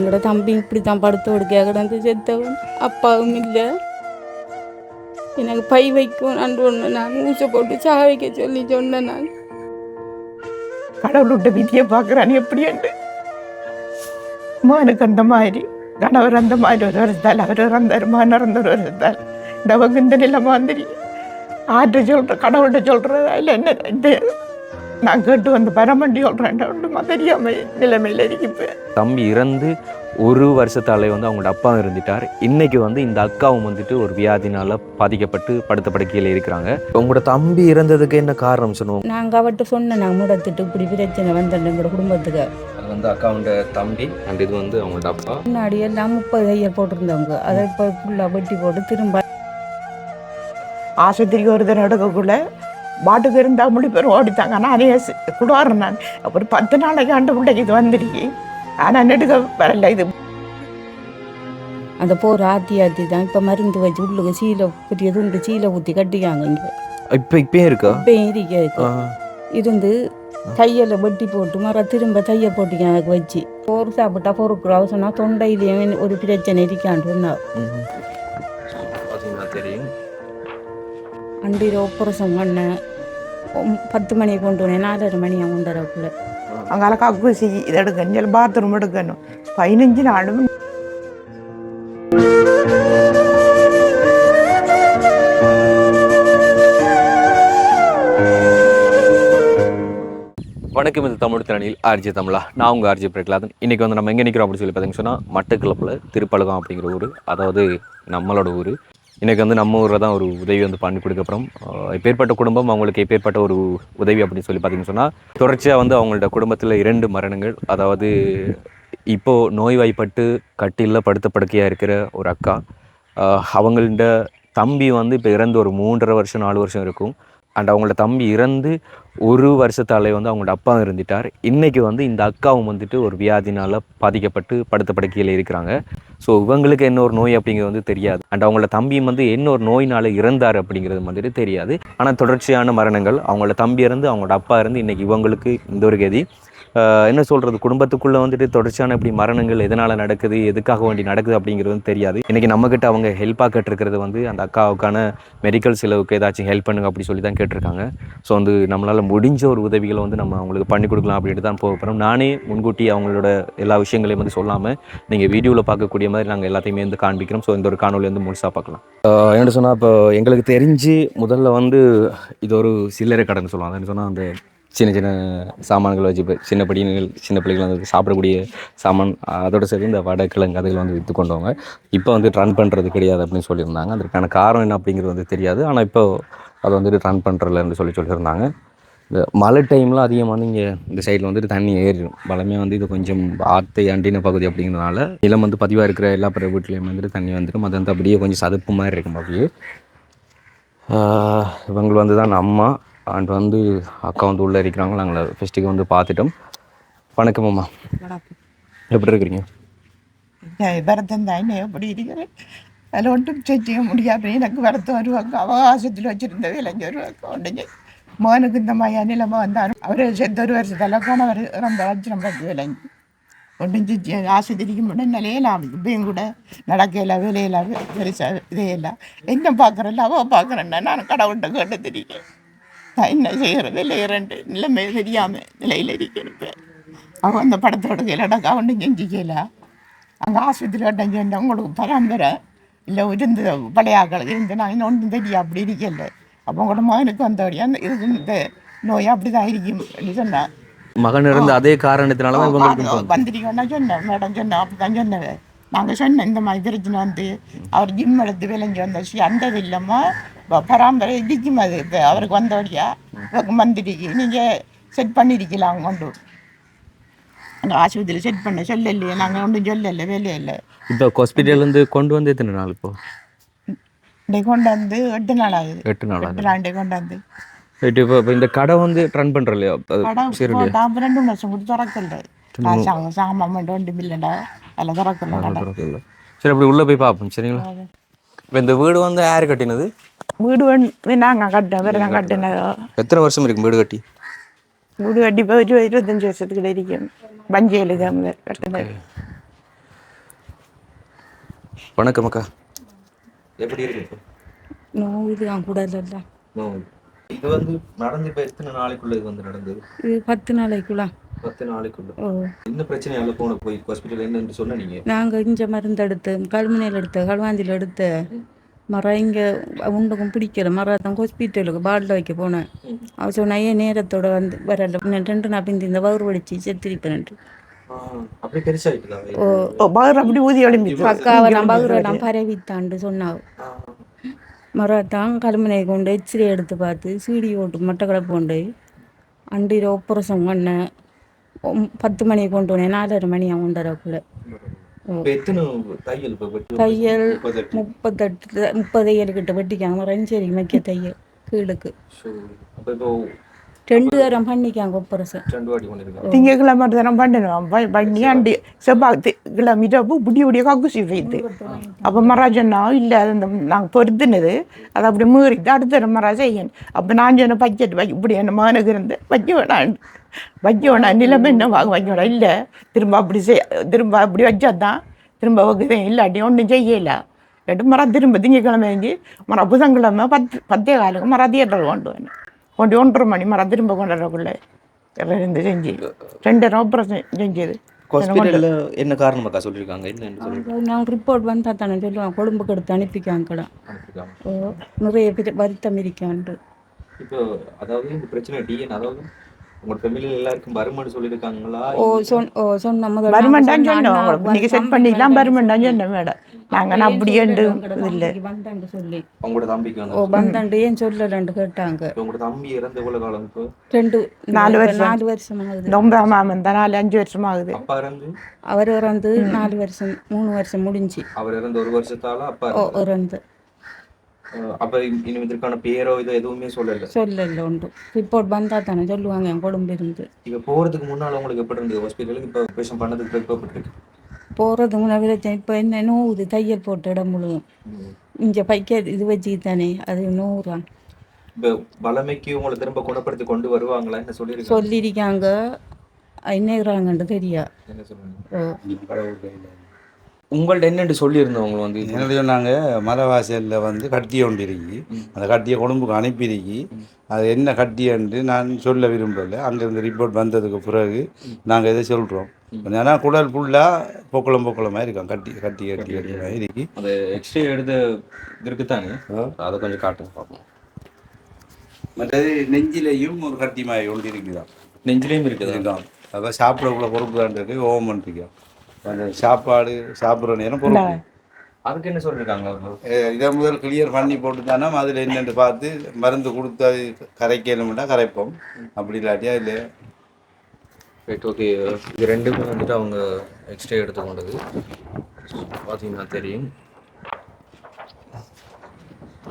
எங்களோட தம்பி இப்படி தான் படுத்து கொடுக்க கிடந்து செத்தவன். அப்பாவும் இல்லை. எனக்கு பை வைக்கும் அன்று ஒன்று நான் ஊசை போட்டு சாக வைக்க சொல்லி சொன்னேன். நான் கடவுள்கிட்ட விதியை பார்க்குறான் எப்படி என்று. மகனுக்கு அந்த மாதிரி கணவர் அந்த மாதிரி ஒரு வருஷத்தால் அவர் இறந்தார், மகன் இறந்த ஒரு வருஷத்தால் இந்த இந்த நிலைமை வந்துடி ஆற்று சொல்கிற கடவுள்கிட்ட சொல்கிறதா இல்லை என்ன இந்த நான் கேட்டு வந்து பரமண்டி சொல்கிறேன் தெரியாமல் நிலைமையில் இருக்கிப்பேன். தம்பி இறந்து ஒரு வருஷத்தாலே வந்து அவங்களோட அப்பா இருந்துட்டார். இன்னைக்கு வந்து இந்த அக்காவும் வந்துட்டு ஒரு வியாதினால பாதிக்கப்பட்டு படுத்த படுக்கையில் இருக்கிறாங்க. உங்களோட தம்பி இறந்ததுக்கு என்ன காரணம் சொல்லுவோம்? நாங்கள் அவட்ட சொன்னேன், நாங்கள் முடத்துட்டு இப்படி பிரச்சனை வந்துட்டேன் எங்களோட குடும்பத்துக்கு. அது வந்து அக்காவோட தம்பி அண்ட் இது வந்து அவங்களோட அப்பா. முன்னாடி எல்லாம் 30 தையல் போட்டிருந்தவங்க, அதை இப்போ ஃபுல்லாக வெட்டி போட்டு திரும்ப ஆஸ்பத்திரிக்கு ஒரு தடவை எடுக்கக்குள்ள பாட்டுக்கு இருந்தால் முடி பேர் ஓடித்தாங்க. நானே குடுவாரன் நான் அப்புறம் 10 நாளைக்கு ஆண்டு பிள்ளைக்கு இது வந்துடுச்சு. ஆனால் நெடுக்க வரல. இது அந்த போர் ஆத்தி தான் இப்போ மருந்து வச்சு உள்ளுக்கு சீலை பெரிய துண்டு சீலை ஊற்றி கட்டிக்காங்க. இங்கே இப்பயும் இருக்கா? இப்பயும் இருக்கு. இருந்து தையலை வெட்டி போட்டு மர திரும்ப தையல் போட்டிக்காங்க வச்சு. போர் சாப்பிட்டா பொறுக்குற அவசரம்னா தொண்டையிலேயே ஒரு பிரச்சனை இருக்கான்னு சொன்னா. தெரியும் அண்டியில் ஆப்ரேஷன் பண்ணேன். 10 மணிக்கு கொண்டு வந்தேன், 4:30 மணி கொண்டு வரக்குள்ள. அங்கால கக்கூசி இது எடுக்கணும், பாத்ரூம் எடுக்கணும். 15 நாளும். வணக்கம், இது தமிழ் திறனில் ஆர்ஜி தமிழா. நான் உங்கள் ஆர்ஜி பிரகலாதன். இன்றைக்கி வந்து நம்ம எங்கே நிற்கிறோம் அப்படின்னு சொல்லி பார்த்தீங்கன்னு சொன்னால் மட்டக்களப்பில் திருப்பலகம் அப்படிங்கிற ஊர், அதாவது நம்மளோட ஊர். இன்றைக்கி வந்து நம்ம ஊரில் தான் ஒரு உதவி வந்து பண்ணி கொடுக்கப்புறம் எப்பேற்பட்ட குடும்பம், அவங்களுக்கு எப்பேற்பட்ட ஒரு உதவி அப்படின்னு சொல்லி பார்த்தீங்கன்னு சொன்னால் தொடர்ச்சியாக வந்து அவங்களோட குடும்பத்தில் 2 மரணங்கள். அதாவது இப்போது நோய்வாய்ப்பட்டு கட்டிலில் படுத்த படுக்கையாக இருக்கிற ஒரு அக்கா, அவங்கள்ட தம்பி வந்து இப்போ இறந்து ஒரு 3.5 வருஷம் 4 வருஷம் இருக்கும். அண்ட் அவங்களோட தம்பி இறந்து ஒரு வருஷத்தாலே வந்து அவங்களோட அப்பா இருந்துட்டார். இன்றைக்கி வந்து இந்த அக்காவும் வந்துட்டு ஒரு வியாதினால் பாதிக்கப்பட்டு படுத்த படுக்கையில் இருக்கிறாங்க. ஸோ இவங்களுக்கு என்ன ஒரு நோய் அப்படிங்கிறது வந்து தெரியாது. அண்ட் அவங்களோட தம்பியும் வந்து என்ன ஒரு நோயினால் இறந்தார் அப்படிங்கிறது வந்துட்டு தெரியாது. ஆனால் தொடர்ச்சியான மரணங்கள், அவங்களோட தம்பி இறந்து அவங்களோட அப்பா இறந்து இன்றைக்கி இவங்களுக்கு இந்த ஒரு கதி. என்ன சொல்கிறது, குடும்பத்துக்குள்ளே வந்துட்டு தொடர்ச்சியான இப்படி மரணங்கள் எதனால் நடக்குது, எதுக்காக வேண்டி நடக்குது அப்படிங்கிறது தெரியாது. இன்றைக்கி நம்மக்கிட்ட அவங்க ஹெல்ப்பாக கேட்டிருக்கிறது வந்து அந்த அக்காவுக்கான மெடிக்கல் செலவுக்கு ஏதாச்சும் ஹெல்ப் பண்ணுங்க அப்படி சொல்லி தான் கேட்டிருக்காங்க. ஸோ வந்து நம்மளால் முடிஞ்ச ஒரு உதவிகளை வந்து நம்ம அவங்களுக்கு பண்ணி கொடுக்கலாம் அப்படின்ட்டு தான் போக போகிறோம். நானே முன்கூட்டி அவங்களோட எல்லா விஷயங்களையும் வந்து சொல்லாமல் நீங்கள் வீடியோவில் பார்க்கக்கூடிய மாதிரி நாங்கள் எல்லாத்தையுமே வந்து காண்பிக்கிறோம். ஸோ இந்த ஒரு காணொலி வந்து முழுசாக பார்க்கலாம். என்ன சொன்னால், இப்போ எங்களுக்கு தெரிஞ்சு முதல்ல வந்து இது ஒரு சில்லறை கடைன்னு சொல்லுவாங்க. என்ன சொன்னால், அந்த சின்ன சின்ன சாமான்கள் வச்சு இப்போ சின்ன பிள்ளைகள் வந்து சாப்பிடக்கூடிய சாமான், அதோட சேர்த்து இந்த வடை கிழங்கு அதுகளை வந்து விற்று கொண்டவங்க. இப்போ வந்து ரன் பண்ணுறது கிடையாது அப்படின்னு சொல்லியிருந்தாங்க. அதற்கான காரணம் என்ன அப்படிங்கிறது வந்து தெரியாது. ஆனால் இப்போ அதை வந்துட்டு ரன் பண்ணுறதுலன்னு சொல்லியிருந்தாங்க. இந்த மழை டைமில் அதிகமாக வந்து இங்கே இந்த சைடில் வந்துட்டு தண்ணி ஏறிடும். பலமே வந்து இது கொஞ்சம் ஆற்றை அண்டின பகுதி அப்படிங்கிறதுனால நிலம் வந்து பதிவாக இருக்கிற எல்லா பிற வீட்லேயும் வந்துட்டு தண்ணி வந்துடும். அது வந்து அப்படியே கொஞ்சம் சதுப்பு மாதிரி இருக்கும். அப்படியே இவங்க வந்து தான் அம்மா அண்ட் வந்து அக்கா வந்து உள்ளே இருக்கிறாங்க. நாங்கள் ஃபெஸ்ட்டுக்கு வந்து பார்த்துட்டோம். வணக்கம் அம்மா, எப்படி இருக்கிறீங்க? வருத்தம் தான், எப்படி இருக்கிறேன். அதில் ஒன்றும் செய்ய முடியாது. எனக்கு வருத்தம் வருவாங்க. அவகாசத்தில் வச்சுருந்த விளைஞ்சு வருவாங்க. ஒன்றுங்க மகனுக்கு இந்த மாதிரி நிலைமை வந்தாலும் அவர் செத்த ஒரு வருஷத்தில் போனவர் ரொம்ப வச்சு பட்டு விளைஞ்சு ஒன்றும் ஆஸ்பத்திரிக்கு முன்னாடி நிலையெல்லாம் இப்பயும் கூட நடக்கையில் வேலையெல்லாம் பெருசாக இதையெல்லாம் என்ன பார்க்குறேன் அவள் பார்க்குறேன்னா நான் கடவுள்கிட்ட கேட்டு தெரியும். நான் என்ன செய்கிறது இல்லை, 2 நிலைமை தெரியாமல் நிலையில் இருக்கிறேன். அவன் அந்த படத்தோட கையிலடக்கா ஒன்றும் செஞ்சிக்கல. அங்கே ஆஸ்பத்திரி வட்டம் சொன்ன உங்களுக்கு பராம்பரை இல்லை இருந்து பழைய ஆக்களுக்கு இருந்து நான் இன்னும் ஒன்றும் தெரியும் அப்படி இருக்கல. அப்போ உங்களோட மகனுக்கு வந்தபடியா இது இந்த நோய் அப்படி தான் இருக்கும் அப்படின்னு சொன்னேன். மகன் இருந்த அதே காரணத்தினால வந்துட்டீங்கன்னா சொன்னேன். மேடம் சொன்னேன், அப்படி தான் சொன்னேன். நாங்கள் சொன்னேன் இந்த மாதிரி பிரச்சனை வந்து அவர் ஜிம் எடுத்து விளைஞ்சி வந்தாச்சு. அந்த இல்லைம்மா பராம்பரை இடிக்கும். அது இப்போ அவருக்கு வந்தபடியா வந்துடுக்கு நீங்கள் செட் பண்ணிருக்கலாம். கொண்டு அந்த ஆஸ்பத்திரியில் செட் பண்ண சொல்லலையே, நாங்கள் ஒன்றும் சொல்லலை, வேலையே இல்லை. இப்போ ஹாஸ்பிட்டல்லேருந்து கொண்டு வந்து எத்தனை நாள்? இப்போ கொண்டு வந்து 8 நாள் ஆகுது. 8 நாள் கொண்டு வந்து இப்போ இந்த கடை வந்து ரன் பண்ணுற இல்லையா? கடை 2 வருஷம் கூட திறக்கல. சாமான் மட்டும் ஒன்றும் இல்லைடா, அதில் திறக்கல. சரி, அப்படி உள்ளே போய் பார்ப்போம் சரிங்களா? இப்போ இந்த வீடு வந்து யார் கட்டினது? வீடு வந்து நாங்கள் கட்டினோம், வேறு தான் கட்டினதோ. எத்தனை வருஷம் இருக்கும் வீடு கட்டி? வீடு கட்டி இப்போ 25 வருஷத்துக்கு இருக்கும். பஞ்சேலுக்கு கட்டினது. வணக்கம் அக்கா. எப்படி இருக்கு இப்போ? நோவு தான் கூட இல்லை. இது வந்து நடந்து இப்போ எத்தனை நாளைக்குள்ள இது வந்து நடந்தது? இது 10 நாளைக்குள்ள. 10 நாளைக்குள்ள. ஓ என்ன பிரச்சனையால போய் ஹாஸ்பிட்டல் என்னன்னு சொன்ன நீங்க? நாங்கள் இங்கே மருந்து எடுத்து கல்முனையில் எடுத்த களுவாந்தியில் எடுத்த மரம் இங்கே உண்டுக்கும் பிடிக்கல மரம் ஹாஸ்பிட்டலுக்கு பாட்டில் வைக்க போனேன். அவள் சொன்னா ஏன் நேரத்தோட வந்து வரல 2 நாள் பிந்தி இந்த வயிறு வலிச்சு செத்திருப்பேன். அப்படி பெருசாயிட்டுதா? ஓ பகர் அப்படி ஊதி எழும்பி அக்காவை நான் பகுரெல்லாம் பரவித்தாண்டு சொன்னாவு. மரத்தான் கல்முனை கொண்டு எச்சிரி எடுத்து பார்த்து சீடி ஓட்டு மட்டக்களப்பு கொண்டு அண்டியில் ஆப்ரேஷன் பண்ணேன். 10 மணிக்கு கொண்டு போனேன். 4:30 மணி கொண்டுறக்குள்ள தையல் 30 கிட்ட வெட்டிக்காங்க. ரஞ்சேரி மைக்க தையல் கீழுக்கு 2 வாரம் பண்ணிக்காங்க ஆப்ரேஷன். திங்கக்கிழமை தினம் பண்ணிடுவோம் பண்ணி அண்டி செவ்வாய் கிழமை இரவு புடி கக்குசி வைத்து அப்போ மராஜன்னா இல்லை அது அந்த நாங்கள் பொறுத்துனது அதை அப்படி மீறிட்டு அடுத்த மராஜ் செய்யணும். அப்போ நான் சொன்ன பட்ஜெட் இப்படி என்ன மகனுக்கு இருந்து வைக்க வேணாம் நிலைமை என்ன வைக்க வேணாம் இல்லை திரும்ப அப்படி திரும்ப அப்படி வச்சாதான் திரும்ப வைக்கிறேன் இல்லாட்டி ஒன்றும் செய்யலை. இல்லாட்டி மரம் திரும்ப திங்கக்கிழமை செஞ்சு மரம் புதன்கிழமை 10 காலுக்கு மரம் தியேட்டர் கொண்டு வரணும். 1:30 மணி மரம் திரும்ப கொண்டு வரக்குள்ளே இருந்து செஞ்சு 2 ஆப்ரேஷன் செஞ்சது. ஹாஸ்பிட்டல்ல என்ன காரணமாக்கா சொல்லியிருக்காங்க? என்ன நாங்கள் ரிப்போர்ட் வந்தால் தானே சொல்லுவாங்க. கொழும்புக்கு எடுத்து அனுப்பிக்காங்கடா. நிறைய பேர் வருத்தம் இருக்கான்ட்டு. இப்போ அதாவது இந்த பிரச்சனை டிஎன் அதாவது உங்களோட ஃபேமிலியில் எல்லாருக்கும் வருமானு சொல்லியிருக்காங்களா? சொன்ன வருமானம் சொன்னோம் நீங்கள் செட் பண்ணிடலாம் வருமானம் சொன்னோம் மேடம். நாங்கள் அப்படியே இல்லை வந்தாண்டு சொல்லி உங்களோட தம்பிக்கு வந்தாண்டு ஏன் சொல்லலன்னு கேட்டாங்க. உங்களோட தம்பி இறந்த எவ்வளோ காலம்? இப்போ 4 வருஷம் ஆகுது. 9ஆம் மாமன் தான் 4-5 வருஷம் ஆகுது. அப்பா இறந்து அவர் இறந்து 4 வருஷம் 3 வருஷம் முடிஞ்சு. அவர் இறந்து 1 வருஷத்தால அப்பா இறந்து. அப்போ இன்னும் இதற்கான பேரோ இதோ எதுவுமே சொல்லல உண்டு. ரிப்போர்ட் வந்தால் தானே சொல்லுவாங்க என் கொழும்பு இருந்து. இப்போ போகிறதுக்கு முன்னால் உங்களுக்கு எப்படி இருந்தது ஹாஸ்பிட்டலுக்கு? இப்போ ஆப்ரேஷன் பண்ணதுக்கு எப்படிருக்கு? போகிறது முன்னாடி இப்போ என்ன நோவுது தையல் போட்ட இடம் முழுவதும் இங்கே பைக்க இது வச்சு தானே அது நோவுறான். இப்போ வளமைக்கு உங்களை திரும்ப குணப்படுத்தி கொண்டு வருவாங்களா? என்ன சொல்லியிருக்காங்க. என்னங்கிறாங்கன்னு தெரியா. என்ன சொல்லுங்க உங்கள்ட்ட என்னென்று சொல்லியிருந்தவங்க வந்து என்ன சொன்னாங்க? மலைவாசலில் வந்து கட்டியை ஒன்று இருக்கி அந்த கட்டியை கொழும்புக்கு அனுப்பியிருக்கி அது என்ன கட்டியன்று நான் சொல்ல விரும்பலை. அங்கேருந்து ரிப்போர்ட் வந்ததுக்கு பிறகு நாங்கள் எதை சொல்கிறோம். ஏன்னா குடல் ஃபுல்லாக பொக்குளமாக இருக்கான். கட்டி இருக்கி அந்த எக்ஸ்ரே எடுத்த இருக்குத்தானே அதை கொஞ்சம் காட்டுங்க பார்ப்போம். மற்றது நெஞ்சிலையும் ஒரு கட்டி மாதிரி ஒன்று இருக்குதான். நெஞ்சிலையும் இருக்குதா? அதான் சாப்பிடக்குள்ள பொறுப்பு தான் இருக்கு. ஓம் பண்ணிருக்கோம் அந்த சாப்பாடு சாப்பிட்ற நேரம் பொறுப்பு. அதுக்கு என்ன சொல்லியிருக்காங்க? இதை முதல் கிளியர் பண்ணி போட்டு தானே அதில் என்னென்னு பார்த்து மருந்து கொடுத்து அது கரைக்கணும்னா கரைப்போம். அப்படி இல்லாட்டியா இல்லை. Right, okay. இது ரெண்டுமே வந்துட்டு அவங்க எக்ஸ்ரே எடுத்துக்கொண்டது பார்த்தீங்கன்னா தெரியும்.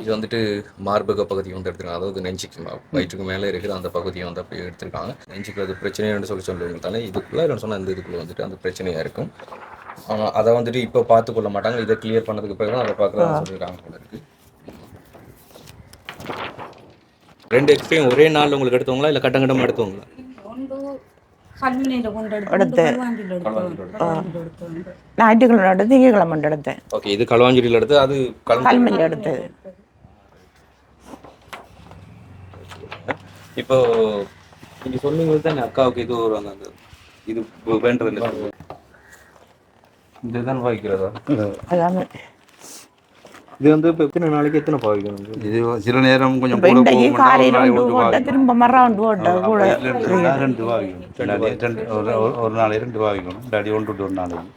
இது வந்துட்டு மார்பக பகுதியை வந்து எடுத்துருக்காங்க. அதாவது நெஞ்சுக்கு வயிற்றுக்கு மேலே இருக்கிற அந்த பகுதியை வந்து அப்படி எடுத்திருக்காங்க. நெஞ்சுக்கு அது பிரச்சனைன்னு சொல்லுவீங்கத்தானே இதுக்குள்ளே இல்லைன்னு சொன்னால் இந்த இதுக்குள்ளே வந்துட்டு அந்த பிரச்சனையாக இருக்கும். அதை வந்துட்டு இப்போ பார்த்துக்கொள்ள மாட்டாங்க. இதை கிளியர் பண்ணதுக்கு பிறகு தான் அதை பார்க்கலாம் சொல்லியிருக்காங்க போல இருக்கு. 2 எக்ஸ்ரேயும் ஒரே நாள் உங்களுக்கு எடுத்தவங்களா இல்லை கட்டங்கட்டமாக எடுத்தவங்களா? ஞாயிற்றுக்கிழமை திங்கக்கிழமை எடுத்தேன். ஓகே, இது களுவாஞ்சிரியில் எடுத்து அது கல்மையில் எடுத்தது. இப்போ நீங்க சொன்னீங்க தான் அக்காவுக்கு இது ஒரு அந்த இது வேண்டது இதுதான் பாவிக்கிறதா? அதாங்க இது வந்து இப்போ எத்தனை நாளைக்கு எத்தனை பாவிக்கணும்? இது சில நேரம் கொஞ்சம் திரும்ப மரம் கூட 2 பாவிக்கணும். ஒரு நாள் 2 பாவிக்கணும். இல்லாட்டி 1 to 1 நாளைக்கு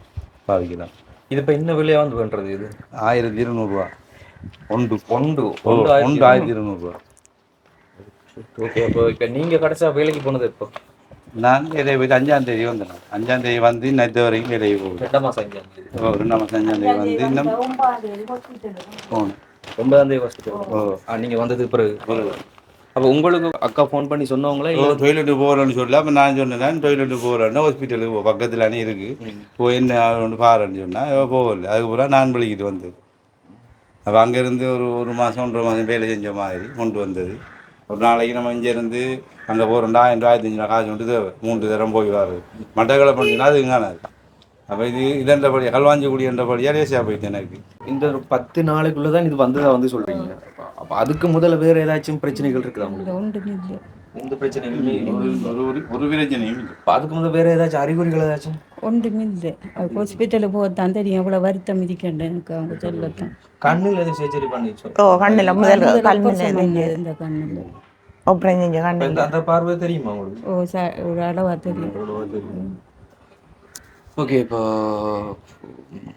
பாவிக்கலாம். இது இப்போ என்ன விலையா வந்து பண்ணுறது? இது 1200 ரூபா. ஒன்று 1200 ரூபா. ஓகே, அப்போ இப்போ நீங்கள் கடைசியாக வேலைக்கு போனது இப்போ? நான் வேலையை போய்ட்டு 5ஆம் தேதி வந்தேன். 5ஆம் தேதி வந்து நேற்று வரைக்கும் வேலைக்கு போகுது. 2 மாதம் 5ஆம் தேதி. 2 மாதம் 5ஆம் தேதி வந்து இன்னும் போகணும். 9ஆம் தேதி ஹாஸ்பிட்டல் நீங்கள் வந்ததுக்கு பிறகு. அப்போ உங்களுக்கு அக்கா ஃபோன் பண்ணி சொன்னவங்களே டொய்லெட்டு போகிறேன்னு சொல்லி அப்போ நான் சொன்னேன் டொய்லெட்டு போகிறேன்னா ஹாஸ்பிட்டலுக்கு பக்கத்துலானே இருக்குது போய் என்ன ஒன்று பாருன்னு சொன்னால் போகல. அதுக்கப்புறம் நான் விളിக்கிட்டு வந்தது. அப்போ அங்கேருந்து ஒரு மாதம் 1.5 மாதம் வேலை செஞ்ச மாதிரி கொண்டு வந்தது. ஒரு நாளைக்கு நம்ம இங்கேருந்து அங்கே போகிறோம்டா 1500 காசு கொண்டு தேவை 3 தரம் போய் வர்றது. மட்டக்களப்பு பண்ணிச்சுன்னா அது காணாது. அப்போ இது இதன்றபடியாக கல்வாஞ்சிக்குடி என்றபடியாக லேசியாக போயிட்டு எனக்கு. இந்த ஒரு 10 நாளைக்குள்ள தான் இது வந்ததா வந்து சொல்றீங்க. அப்ப அதுக்கு முதல்ல வேற ஏதாச்சும் பிரச்சனைகள் இருக்குதா இந்த உங்களுக்கு? ஒன்றுமே இல்லை. எந்த பிரச்சனைகளுமே இல்லை. ஒரு பிரச்சனையும் இல்லை. அப்ப அதுக்கு முதல்ல வேற ஏதாச்சும் அறிகுறிகள் ஏதாச்சும்? ஒன்றுமே இல்லை. ஹாஸ்பிட்டலுக்கு போகத்தான் தெரியும் எவ்வளோ வருத்தம் இருக்கேன் எனக்கு அவங்க சொல்லத்தான். கண்ணில் எதுவும் சர்ஜரி பண்ணிச்சோம்? கண்ணில் முதல் ஆபரேஷன் பண்ணது இந்த கண்ணில். அப்புறம் செஞ்ச கண்ணில் அந்த பார்வை தெரியுமா உங்களுக்கு? ஒரு அளவாக தெரியும். ஓகே, இப்போ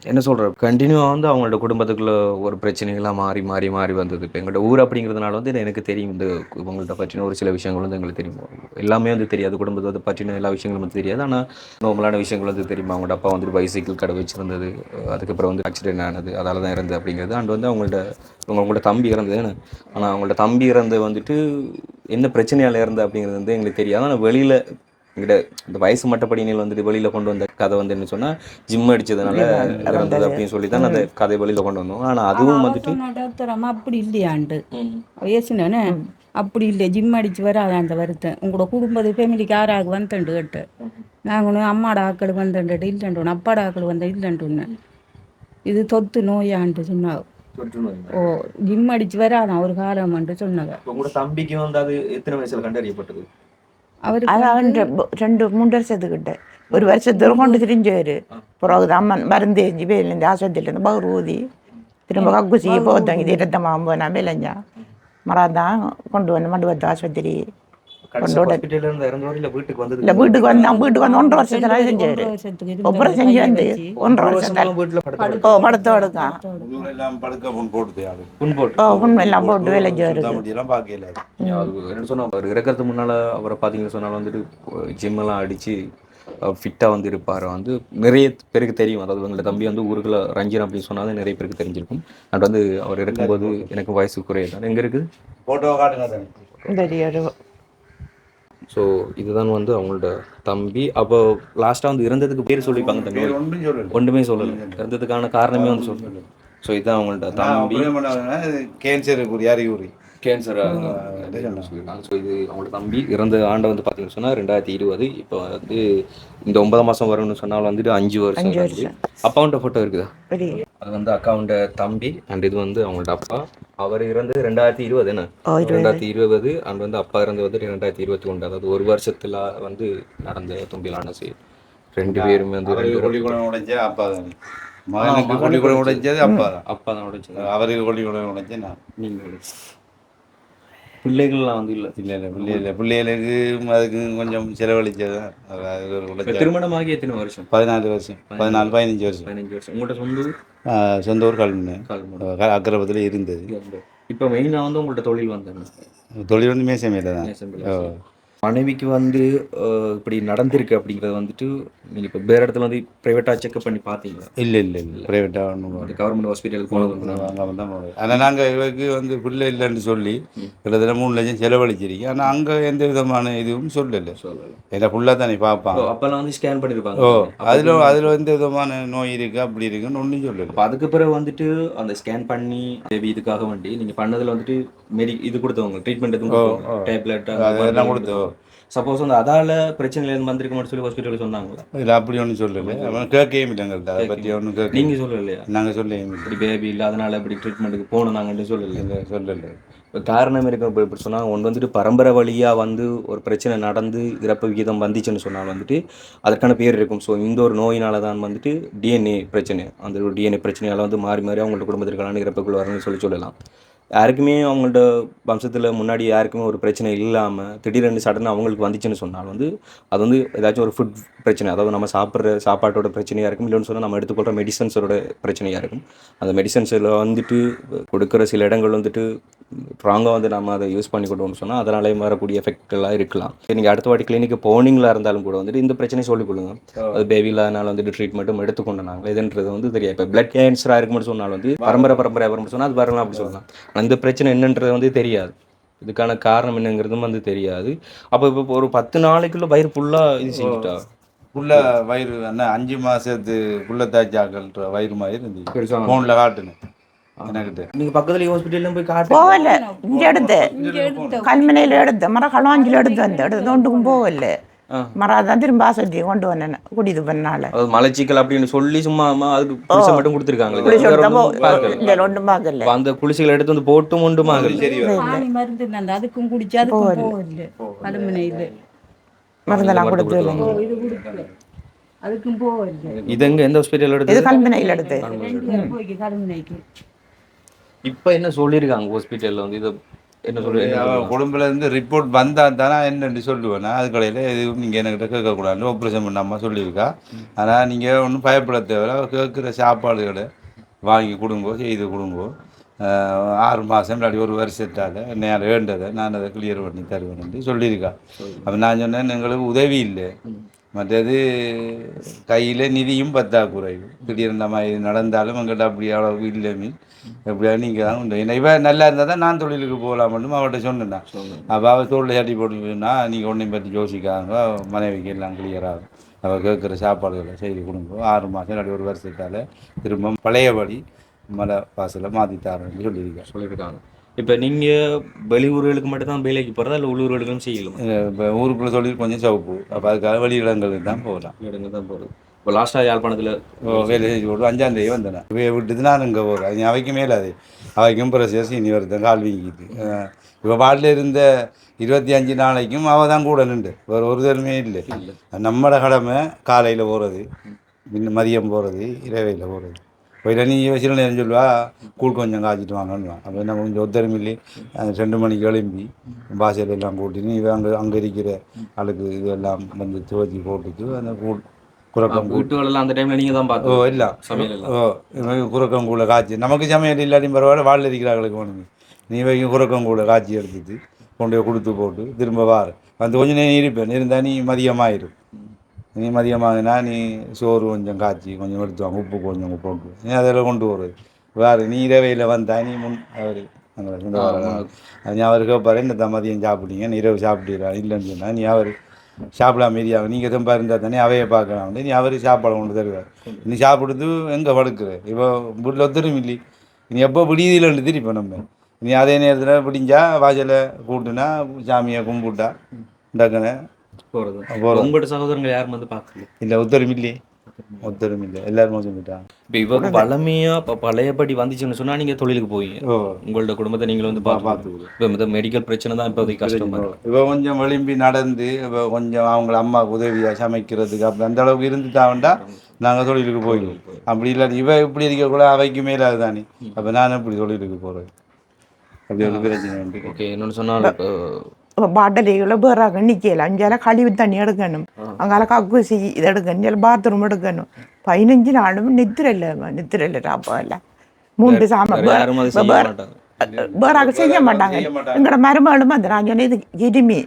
என்ன சொல்கிறேன், கண்டினியூவாக வந்து அவங்களோட குடும்பத்துக்குள்ள ஒரு பிரச்சனைகளாக மாறி மாறி மாறி வந்தது. இப்போ எங்களோட ஊர் அப்படிங்கிறதுனால வந்து எனக்கு தெரியும் இந்த இவங்கள்ட்ட பற்றின ஒரு சில விஷயங்கள் வந்து எங்களுக்கு தெரியும். எல்லாமே வந்து தெரியாது, குடும்பத்தை பற்றின எல்லா விஷயங்களும் வந்து தெரியாது. ஆனால் நார்மலான விஷயங்கள் வந்து தெரியுமா. அவங்களோட அப்பா வந்துட்டு பைசைக்கிள் கடை வச்சுருந்தது, அதுக்கப்புறம் வந்து ஆக்சிடென்ட் ஆனது, அதால் தான் இறந்து அப்படிங்கிறது. அண்ட் வந்து அவங்களோட தம்பி இறந்தது. ஆனால் அவங்களோட தம்பி இறந்து வந்துட்டு என்ன பிரச்சனையால் இறந்து அப்படிங்கிறது வந்து எங்களுக்கு தெரியாது. ஆனால் வெளியில் எங்கிட்ட இந்த வயசு மட்டப்படினில் வந்துட்டு வெளியில் கொண்டு வந்த கதை வந்து என்ன சொன்னால் ஜிம் அடித்ததுனால இறந்தது அப்படின்னு சொல்லி தான் அந்த கதை வெளியில் கொண்டு வந்தோம். ஆனால் அதுவும் வந்துட்டு டாக்டர் அம்மா அப்படி இல்லையாண்டு வயசுனானே அப்படி இல்லை. ஜிம் அடித்து வராது அந்த வருத்தம். உங்களோட குடும்பத்து ஃபேமிலிக்கு யாராக வந்துட்டு கேட்டு நாங்கள் அம்மாட ஆக்கள் வந்துட்டு இல்லைன்றோம், அப்பாட ஆக்கள் வந்த இல்லைன்றோன்னு. இது தொத்து நோயான்ட்டு சொன்னாங்க. ஜிம் அடித்து வராதான் ஒரு காலம்ன்ட்டு சொன்னாங்க. உங்களோட தம்பிக்கு வந்து அது எத்தனை வயசில் கண்டறியப்பட்டது? அவருக்கு 2-3 வருஷத்துக்கிட்ட, ஒரு வருஷத்துல கொண்டு திரிஞ்சவர். பிறகு அம்மன் மருந்து எஞ்சி வேலேருந்து ஆஸ்பத்திரியிலேருந்து பகர் ஊதி திரும்ப கக்குசி போத்தாங்க. இது இரத்தமாக போனா விளைஞ்சா மறாதான் கொண்டு வந்து மண்டுவத்து ஆஸ்பத்திரி வீட்டுக்கு வந்து வீட்டுக்கு வந்து 1.5 வருஷத்துல செஞ்சாரு. அப்புறம் செஞ்சு வந்து 1.5 வருஷத்துல படத்தோடு தான் எல்லாம் போட்டு விளைஞ்சாரு. இறக்கிறதுக்கு முன்னால் அவரை பார்த்தீங்கன்னு சொன்னால் வந்துட்டு ஜிம்மெல்லாம் அடித்து ஃபிட்டாக வந்து இருப்பார். வந்து நிறைய பேருக்கு தெரியும். அதாவது எங்களை தம்பி வந்து ஊருக்குள்ள ரஞ்சன் அப்படின்னு சொன்னாலும் நிறைய பேருக்கு தெரிஞ்சிருக்கும். அண்ட் வந்து அவர் இருக்கும்போது எனக்கு வயசு குறையதான் எங்கே இருக்குது ஃபோட்டோ காட்டுங்க. ஸோ இதுதான் வந்து அவங்களோட தம்பி. அப்போ லாஸ்ட்டாக வந்து இறந்ததுக்கு பேர் சொல்லிப்பாங்க தம்பி, ஒன்றுமே சொல்லலை. இறந்ததுக்கான காரணமே வந்து சொல்லலை. ஸோ இதுதான் அவங்கள்ட்ட தம்பி. Cancer cancer. ஸோ இது அவங்களோட தம்பி இறந்த ஆண்டை வந்து பார்த்தீங்கன்னு சொன்னால் 2020. இப்போ வந்து இந்த 9 மாதம் வரும்னு சொன்னால் வந்துட்டு 5 வருஷம். அப்பாவுண்ட ஃபோட்டோ இருக்குதா? அது வந்து அக்காவுண்ட தம்பி. அண்ட் இது வந்து அவங்களோட அப்பா. அவர் இறந்தது 2020 என்ன 2020. அண்ட் வந்து அப்பா இறந்து வந்து 2021. அதாவது ஒரு வருஷத்துல வந்து நடந்த தும்பிலான செய்தி. 2 பேருமே வந்து அப்பா தான். மகனுக்கு கொள்ளிக்குடம் உடைஞ்சது அப்பா தான் உடைச்சது. அவருக்கு கொள்ளிக்குடம் உடைஞ்சது நான். நீங்கள் பிள்ளைகள்லாம் வந்து இல்லை பிள்ளைகளுக்கு அதுக்கு கொஞ்சம் செலவழிச்சது. திருமணமாகி எத்தனை வருஷம்? 14 வருஷம் 15 வருஷம். உங்கள்கிட்ட சொந்த ஊர் கல்முனை அக்கிரபத்தில் இருந்தது. இப்போ மெயினாக வந்து உங்கள்கிட்ட தொழில் வந்தாங்க. தொழில் வந்து மேசை மேலே தான். மனைவிக்கு வந்து இப்படி நடந்திருக்கு அப்படிங்கிறது வந்துட்டு நீங்கள் இப்போ வேறு இடத்துல வந்து ப்ரைவேட்டாக செக்அப் பண்ணி பார்த்தீங்களா? இல்லை ப்ரைவேட்டாக ஒன்றும் கவர்மெண்ட் ஹாஸ்பிட்டலுக்கு போனது தான். ஆனால் நாங்கள் இவருக்கு வந்து பிள்ளை இல்லைன்னு சொல்லி கிட்டத்தட்ட 3 லட்சம் செலவழிச்சிருக்கோம். ஆனால் அங்கே எந்த விதமான இதுவும் சொல்லலை. ஏன்னா ஃபுல்லாக தானே பார்ப்பாங்க. அப்போல்லாம் வந்து ஸ்கேன் பண்ணியிருப்பாங்க. அதில் எந்த விதமான நோய் இருக்குது அப்படி இருக்குன்னு ஒன்றும் சொல்லலை. இப்போ அதுக்கு பிறகு வந்துட்டு அந்த ஸ்கேன் பண்ணி இதுக்காக வேண்டி நீங்கள் பண்ணதில் வந்துட்டு இது கொடுத்தவங்க ட்ரீட்மெண்ட் எதுவும் டேப்லெட் அதெல்லாம் கொடுத்தோம். சப்போஸ் வந்து அதால் பிரச்சனைகள் வந்திருக்க மட்டும் சொல்லி ஹாஸ்பிட்டலில் சொன்னாங்க. இல்லை அப்படி ஒன்றும் சொல்லலை. அவன் கேட்கவும் இல்லைங்கள்ட்ட அதை பற்றி ஒன்றும் கேட்க. நீங்கள் சொல்லலையா? நாங்கள் சொல்லையும் இப்படி பேபி இல்லை அதனால் இப்படி ட்ரீட்மெண்ட்டுக்கு போகணும் நாங்கள்ட்டு சொல்லலை. இப்போ காரணம் இருக்கும். இப்போ இப்படி சொன்னால் ஒன்று வந்துட்டு பரம்பரை வழியாக வந்து ஒரு பிரச்சனை நடந்து இறப்பு விகிதம் வந்துச்சுன்னு சொன்னால் வந்துட்டு அதற்கான பேர் இருக்கும். ஸோ இந்த ஒரு நோயினால தான் வந்துட்டு டிஎன்ஏ பிரச்சனை, அந்த ஒரு டிஎன்ஏ பிரச்சனையால் வந்து மாறி மாறி அவங்களோட குடும்பத்திற்கான இறப்புகள் வரணும்னு சொல்லலாம். யாருக்குமே அவங்கள்ட்ட வம்சத்தில் முன்னாடி யாருக்குமே ஒரு பிரச்சனை இல்லாமல் திடீரென்று சடனாக அவங்களுக்கு வந்துச்சுன்னு சொன்னால் வந்து அது வந்து ஏதாச்சும் ஒரு ஃபுட் பிரச்சனை, அதாவது நம்ம சாப்பிட்ற சாப்பாட்டோட பிரச்சனையாக இருக்கும். இல்லைன்னு சொன்னால் நம்ம எடுத்துக்கொள்கிற மெடிசன்ஸோட பிரச்சனையாக இருக்கும். அந்த மெடிசன்ஸில் வந்துட்டு கொடுக்குற சில இடங்கள் வந்துட்டு ராங்காக வந்து நம்ம அதை யூஸ் பண்ணி கொண்டோம்னு சொன்னால் அதனாலே வரக்கூடிய எஃபெக்ட்லாம் இருக்கலாம். நீங்கள் அடுத்த வாட்டி கிளினிக்கு போனீங்களா இருந்தாலும் கூட வந்துட்டு இந்த பிரச்சனை சொல்லிக் கொடுங்க. அது பேபி இல்லாதனால வந்துட்டு ட்ரீட்மெண்ட்டும் எடுத்துக்கொண்டு நாங்கள் இதுன்றது வந்து தெரியாது. இப்போ பிளட் கேன்சராக இருக்குன்னு சொன்னால் வந்து பரம்பரை சொன்னால் அது வரலாம் அப்படி சொல்லலாம். அந்த பிரச்சனை என்னன்றது வந்து தெரியாது, இதுக்கான காரணம் என்னங்கிறதும் வந்து தெரியாது. அப்போ இப்போ ஒரு 10 நாளைக்குள்ள வயிறு ஃபுல்லாக இது செஞ்சுட்டா ஃபுல்லாக வயிறு என்ன 5 மாதத்து புள்ள தாச்சாக்கள்ன்ற வயிறு மாதிரி இருந்துச்சு. ஃபோனில் காட்டுனேன் எனக்கிட்ட. நீங்கள் பக்கத்தில் ஹாஸ்பிட்டலில் போய் காட்டு போகல. இங்கே எடுத்து கல்முனையில் எடுத்து களவாஞ்சில் எடுத்து ஒன்றுக்கும் போகல. மறாதான் திரும்ப ஆஸ்பத்திரி கொண்டு வந்தேன் கூட்டிட்டு பண்ணால அது மலைச்சிக்கல் அப்படின்னு சொல்லி சும்மா அதுக்கு குளிசை மட்டும் கொடுத்துருக்காங்க. ஒன்றும் பார்க்கல. அந்த குளிசைகளை எடுத்து வந்து போட்டும் ஒன்றும் ஆணி மருந்து இருந்தா அதுக்கும் குடிச்சு அதுக்கும் போகல கழுமனையில் மருந்தெல்லாம் கொடுத்து இது கொடுக்கல அதுக்கும் போகல. இது எந்த ஹாஸ்பிட்டல் இது எடுத்து கல்முனையில் எடுத்து போய்க்கு கழுமனைக்கு. இப்போ என்ன சொல்லியிருக்காங்க ஹாஸ்பிட்டலில் வந்து இது என்ன சொல்லி குடும்பத்துல இருந்து ரிப்போர்ட் வந்தால் தானே என்னென்னு சொல்லுவேன்னா அது கடையில் எதுவும் நீங்கள் என்கிட்ட கேட்கக்கூடாதுன்னு ஆப்ரேஷன் பண்ணாமல் சொல்லியிருக்கா. ஆனால் நீங்கள் ஒன்றும் பயப்பட தேவை, கேட்குற சாப்பாடுகளை வாங்கி கொடுங்கோ, செய்து கொடுங்கோ. 6 மாதம் இல்லாட்டி 1 வருஷத்தால் நேரம் வேண்டதை நான் அதை கிளியர் பண்ணி தருவேன் சொல்லியிருக்கா. அப்போ நான் சொன்னேன் எங்களுக்கு உதவி இல்லை, மற்றது கையில் நிதியும் பற்றாக்குறை, திடீர்னு நம்ம இது நடந்தாலும் எங்கிட்ட அப்படி அவ்வளோ இல்லை மீன் எப்படியா நீங்கள் தான் உண்டு. ஏன்னா இவன் நல்லா இருந்தால் தான் நான் தொழிலுக்கு போகலாம் மட்டும் அவர்கிட்ட சொன்னேன். அப்போ அவள் தோளில் சட்டி போட்டுன்னா நீங்கள் ஒன்றையும் பற்றி யோசிக்காங்க, மனைவிக்கு எல்லாம் கிளியராகும். அவள் கேட்குற சாப்பாடுகளை செய்து கொடுங்க. 6 மாதம் இல்லாட்டி 1 வருஷத்தால் திரும்ப பழையபடி மலை வாசலை மாற்றித்தாரன்னு சொல்லியிருக்காங்க. இப்போ நீங்கள் வெளியூர்களுக்கு மட்டும் தான் வேலைக்கு போகிறதா இல்லை உள்ளூர்களுக்கும் செய்யலாம்? இப்போ ஊருக்குள்ளே தொழில் கொஞ்சம் சவுப்பு, அப்போ அதுக்காக வெளியிடங்களுக்கு தான் போகலாம். இடங்கள் தான் போகிறது. இப்போ லாஸ்ட்டாக யாழ்ப்பாணத்தில் வேலை செஞ்சு போட்டு 5ஆம் தேதி வந்தேன். இவையை விட்டுட்டு நான் இங்கே போகிறேன். அது அவைக்கு மேலே அது அவைக்கும் ப்ரெஷர்ஸ் இனி வருது, கால் வீங்கிது. இப்போ வார்டில் இருந்த 25 நாளைக்கும் அவள் தான் கூட நின்று, வேறு ஒரு தருமே இல்லை. நம்மளோட கடமை காலையில் போகிறது, மதியம் போகிறது, இரவையில் போகிறது. போயிட்டு நீ சில நேரம் சொல்லுவா கூழ் கொஞ்சம் காய்ச்சிட்டு வாங்கன்னுவான். அப்போ என்ன கொஞ்சம் ஒத்தரமில்லி 2 மணிக்கு எழும்பி பாசையில் எல்லாம் கூட்டின்னு இவன் அங்கே இருக்கிற ஆளுக்கு இதெல்லாம் வந்து துவச்சி போட்டுட்டு அந்த கூழ் குரக்கம் வீட்டுகளெல்லாம் அந்த டைமில் நீங்கள் தான் பார்த்து இல்லை சமையல் குரக்கம் கூழ காய்ச்சி நமக்கு சமையல் இல்லாட்டியும் பரவாயில்ல, வாழில் இருக்கிறாங்களுக்கு வேணுங்க. நீ வைக்கும் குரக்கம் கூழ காய்ச்சி எடுத்துட்டு கொண்டு போய் கொடுத்து போட்டு திரும்ப வார வந்து கொஞ்சம் நேரம் இருப்பேன். இருந்தால் நீ மதியமாயிரும். நீ மதியமாகனா நீ சோறு கொஞ்சம் காய்ச்சி கொஞ்சம் எடுத்து வாங்க, உப்பு கொஞ்சம் போட்டு நீ அதில் கொண்டு வருது வேறு. நீ இரவையில் வந்தா நீ அவர் நீ அவர் கேட்பாரு இந்த மதியம் சாப்பிட்டீங்க, நீ இரவு சாப்பிட்டீரா இல்லைன்னு சொன்னால் நீ அவர் சாப்பிடாம மீதியாக நீங்கள் தெம்பா இருந்தால் தானே அவையை பார்க்கலாம் வந்து நீ அவர் சாப்பாடு கொண்டு தருவார். நீ சாப்பிடுறது எங்கே படுக்குற இப்போ வீட்டில் ஒத்துரும் இல்லை, நீ எப்போ பிடிதில்லைன்னு திருப்பி நம்ம நீ அதே நேரத்தில் பிடிஞ்சா வாசலை கூட்டுனா சாமியை கும்பிட்டா டக்குன்னு போகிறது. உங்களோட சகோதரங்கள் யாரும் வந்து பார்க்கல? இல்லை, ஒத்தரும் இல்லை, எல்லாரும் சொல்லிட்டாங்க. இப்போ இவங்க பழமையாக இப்போ பழையபடி வந்துச்சுன்னு சொன்னால் நீங்கள் தொழிலுக்கு போய் உங்களோட குடும்பத்தை நீங்கள் வந்து பார்த்து இப்போ இந்த மெடிக்கல் பிரச்சனை தான் இப்போ கஷ்டமாக இருக்கும். இப்போ கொஞ்சம் விளிம்பி நடந்து இப்போ கொஞ்சம் அவங்கள அம்மாவுக்கு உதவியாக சமைக்கிறதுக்கு அப்படி அந்த அளவுக்கு இருந்துட்டாண்டா நாங்கள் தொழிலுக்கு போயிடுவோம். அப்படி இல்லை இவ இப்படி இருக்கக்கூட அவைக்கு மேலே அதுதானே. அப்போ நான் எப்படி தொழிலுக்கு போகிறது? அப்படி ஒரு பிரச்சனை உண்டு. ஓகே, இன்னொன்று சொன்னால் பாட்டலிகளை வேறாக நிற்கல, அஞ்சால கழிவு தண்ணி எடுக்கணும், அங்கால கக்கூசி இது எடுக்கணும், பாத்ரூம் எடுக்கணும். 15 நாளும் நித்திரல ராப்பல்ல 3 சாமம் வேறாக செய்ய மாட்டாங்க. எங்களோட மருமகளும் வந்து நான் சொன்னேன் இது இருமி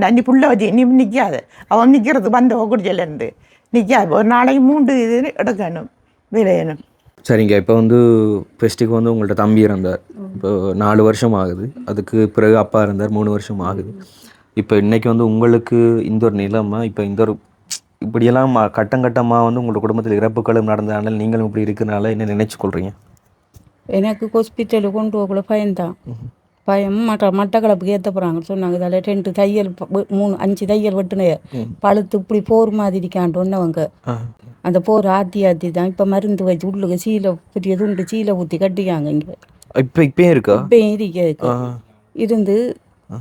அன்னி புள்ள வச்சு நீ நிற்காது, அவன் நிற்கிறது வந்த குடிச்சலேருந்து நிற்காது. ஒரு நாளைக்கு 3 இது எடுக்கணும் விளையணும். சரிங்க, இப்போ வந்து ஃபெஸ்ட்டுக்கு வந்து உங்கள்ட்ட தம்பி இருந்தார், இப்போ 4 வருஷம் ஆகுது. அதுக்கு பிறகு அப்பா இருந்தார், 3 வருஷம் ஆகுது. இப்போ இன்றைக்கி வந்து உங்களுக்கு இந்த ஒரு நிலைமை, இப்போ இந்த ஒரு இப்படியெல்லாம் கட்டமாக வந்து உங்களோட குடும்பத்தில் இறப்புகளும் நடந்ததுனால நீங்களும் இப்படி இருக்கிறனால என்ன நினைச்சுக்கொள்கிறீங்க? எனக்கு ஹாஸ்பிட்டலுக்கு கொண்டு போகக்குள்ள பயம்தான். பயம் மட்டக்களப்புக்கு ஏற்ற போகிறாங்கன்னு சொன்னாங்க. இதில் 2 தையல் 5 தையல் வெட்டுனைய பழுத்து இப்படி போர் மாதிரி இருக்கான்ட்டு ஒன்றவங்க அந்த போர் ஆத்தி தான் இப்போ மருந்து வச்சு உள்ளுக்கு சீலை பெரிய துண்டு சீலை ஊற்றி கட்டிக்காங்க. இங்கே இப்பயும் இருக்கா? இப்பயும் இருக்கு. இருந்து